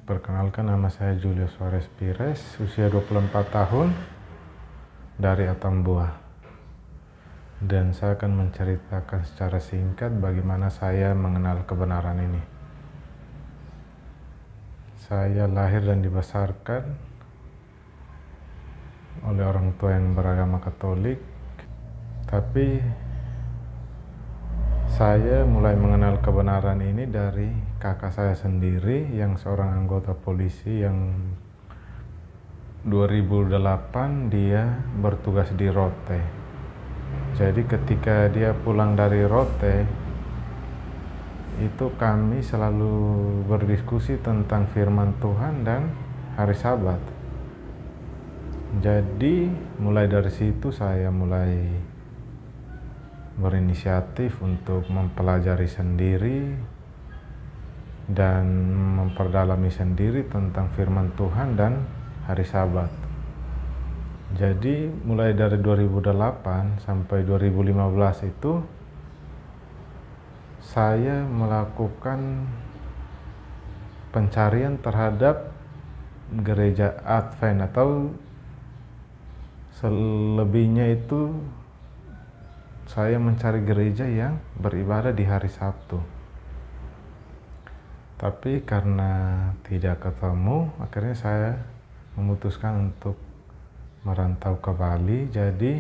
Perkenalkan, nama saya Julio Suarez Pires, usia 24 tahun, dari Atambua. Dan saya akan menceritakan secara singkat bagaimana saya mengenal kebenaran ini. Saya lahir dan dibesarkan oleh orang tua yang beragama Katolik, tapi saya mulai mengenal kebenaran ini dari kakak saya sendiri yang seorang anggota polisi yang 2008 dia bertugas di Rote. Jadi ketika dia pulang dari Rote, itu kami selalu berdiskusi tentang firman Tuhan dan hari Sabat. Jadi mulai dari situ saya mulai berinisiatif untuk mempelajari sendiri dan memperdalami sendiri tentang firman Tuhan dan hari Sabat. Jadi mulai dari 2008 sampai 2015 itu saya melakukan pencarian terhadap gereja Advent, atau selebihnya itu saya mencari gereja yang beribadah di hari Sabtu. Tapi karena tidak ketemu, akhirnya saya memutuskan untuk merantau ke Bali. Jadi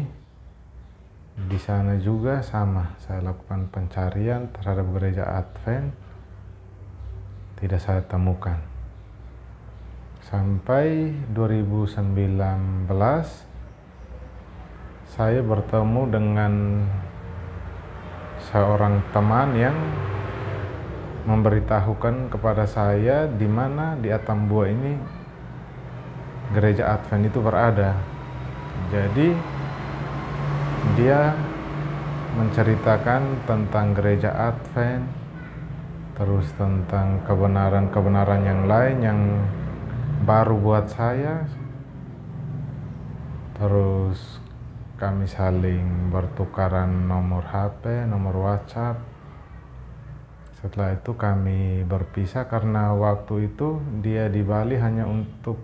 di sana juga sama, saya lakukan pencarian terhadap gereja Advent, tidak saya temukan. Sampai 2019 saya bertemu dengan seorang teman yang memberitahukan kepada saya di mana di Atambua ini gereja Advent itu berada. Jadi dia menceritakan tentang gereja Advent, terus tentang kebenaran-kebenaran yang lain yang baru buat saya. Terus kami saling bertukaran nomor HP, nomor WhatsApp. Setelah itu kami berpisah karena waktu itu dia di Bali hanya untuk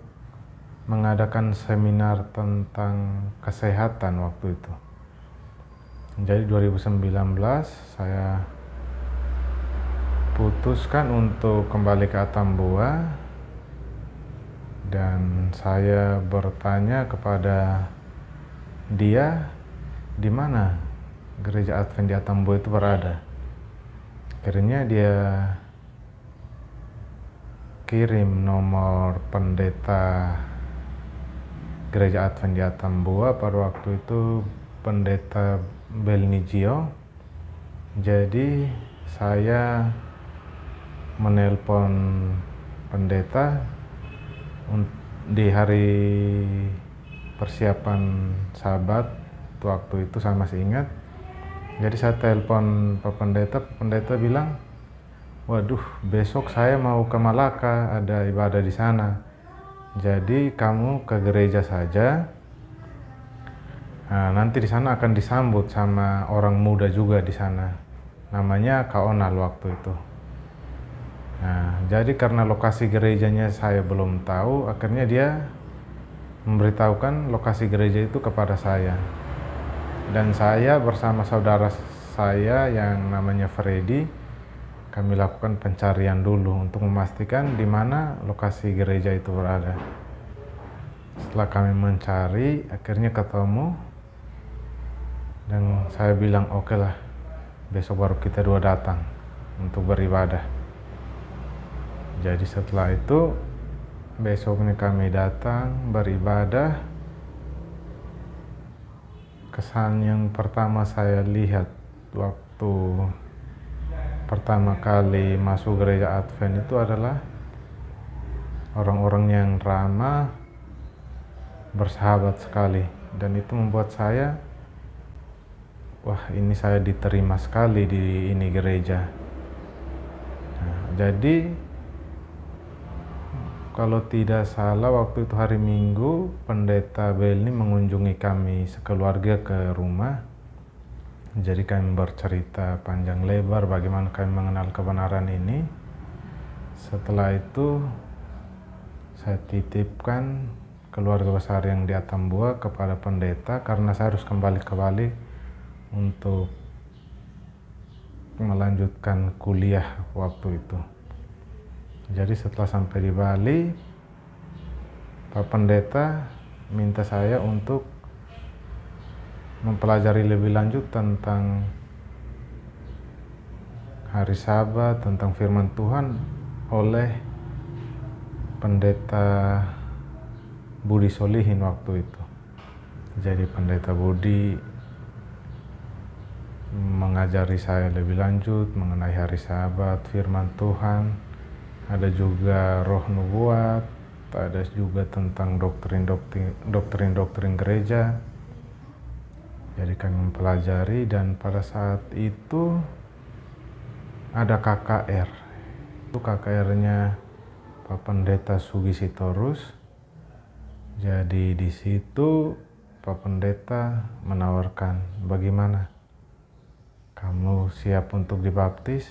mengadakan seminar tentang kesehatan waktu itu. Jadi 2019 saya putuskan untuk kembali ke Atambua dan saya bertanya kepada dia di mana gereja Advent di Atambua itu berada. Akhirnya dia kirim nomor pendeta gereja Advent di Atambua, pada waktu itu pendeta Belnigio. Jadi saya menelpon pendeta di hari persiapan Sabat waktu itu, saya masih ingat. Jadi saya telepon Pak Pendeta bilang, waduh, besok saya mau ke Malaka, ada ibadah di sana. Jadi kamu ke gereja saja. Nah, nanti di sana akan disambut sama orang muda juga di sana. Namanya Kak Onal waktu itu. Nah, jadi karena lokasi gerejanya saya belum tahu, akhirnya dia memberitahukan lokasi gereja itu kepada saya. Dan saya bersama saudara saya yang namanya Freddy, kami lakukan pencarian dulu untuk memastikan di mana lokasi gereja itu berada. Setelah kami mencari, akhirnya ketemu. Dan saya bilang, oke lah, besok baru kita dua datang untuk beribadah. Jadi setelah itu, besoknya kami datang beribadah. Kesan yang pertama saya lihat waktu pertama kali masuk gereja Advent itu adalah orang-orang yang ramah, bersahabat sekali. Dan itu membuat saya, wah, ini saya diterima sekali di ini gereja. Nah, jadi kalau tidak salah waktu itu hari Minggu, pendeta Belni mengunjungi kami sekeluarga ke rumah. Jadi kami bercerita panjang lebar bagaimana kami mengenal kebenaran ini. Setelah itu saya titipkan keluarga besar yang di Atambua kepada pendeta karena saya harus kembali ke Bali untuk melanjutkan kuliah waktu itu. Jadi setelah sampai di Bali, Pak Pendeta minta saya untuk mempelajari lebih lanjut tentang hari Sabat, tentang firman Tuhan oleh Pendeta Budi Solihin waktu itu. Jadi Pendeta Budi mengajari saya lebih lanjut mengenai hari Sabat, firman Tuhan, ada juga roh nubuat, ada juga tentang doktrin gereja. Jadi kami mempelajari, dan pada saat itu ada KKR. Itu KKR-nya Pak Pendeta Sugi Sitorus. Jadi di situ Pak Pendeta menawarkan, bagaimana? Kamu siap untuk dibaptis?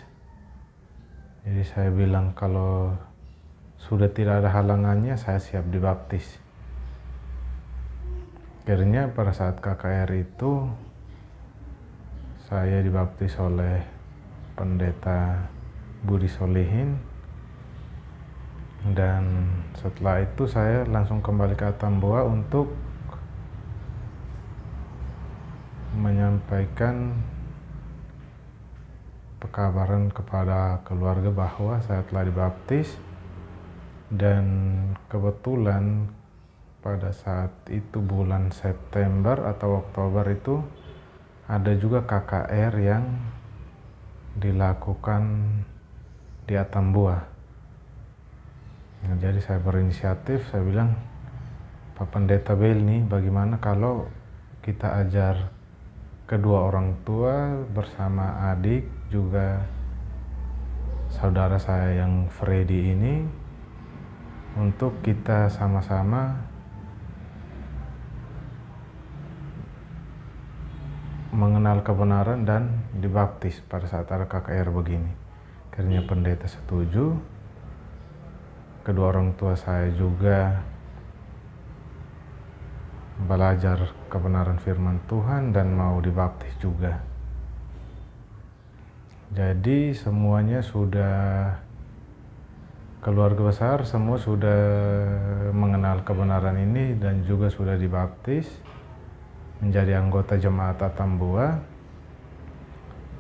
Jadi saya bilang kalau sudah tidak ada halangannya, saya siap dibaptis. Akhirnya pada saat KKR itu saya dibaptis oleh Pendeta Budi Solihin, dan setelah itu saya langsung kembali ke Atambua untuk menyampaikan pekabaran kepada keluarga bahwa saya telah dibaptis. Dan kebetulan pada saat itu bulan September atau Oktober itu ada juga KKR yang dilakukan di Atambua. Nah, jadi saya berinisiatif, saya bilang, Pak Pendeta Bel nih, bagaimana kalau kita ajar kedua orang tua bersama adik juga saudara saya yang Freddy ini, untuk kita sama-sama mengenal kebenaran dan dibaptis pada saat ada KKR begini. Akhirnya pendeta setuju, kedua orang tua saya juga belajar kebenaran firman Tuhan dan mau dibaptis juga. Jadi semuanya sudah, keluarga besar semua sudah mengenal kebenaran ini dan juga sudah dibaptis menjadi anggota jemaat Atambua.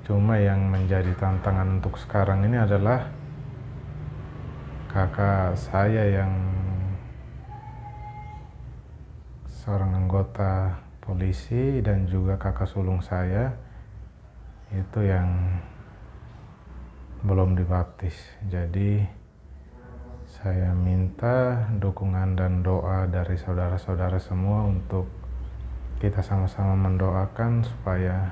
Cuma yang menjadi tantangan untuk sekarang ini adalah kakak saya yang seorang anggota polisi dan juga kakak sulung saya itu yang belum dibaptis. Jadi saya minta dukungan dan doa dari saudara-saudara semua untuk kita sama-sama mendoakan supaya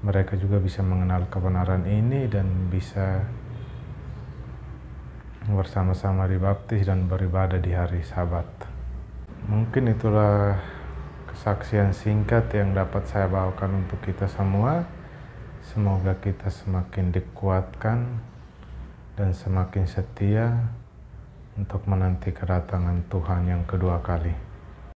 mereka juga bisa mengenal kebenaran ini dan bisa bersama-sama dibaptis dan beribadah di hari Sabat. Mungkin itulah kesaksian singkat yang dapat saya bawakan untuk kita semua. Semoga kita semakin dikuatkan dan semakin setia untuk menanti kedatangan Tuhan yang kedua kali.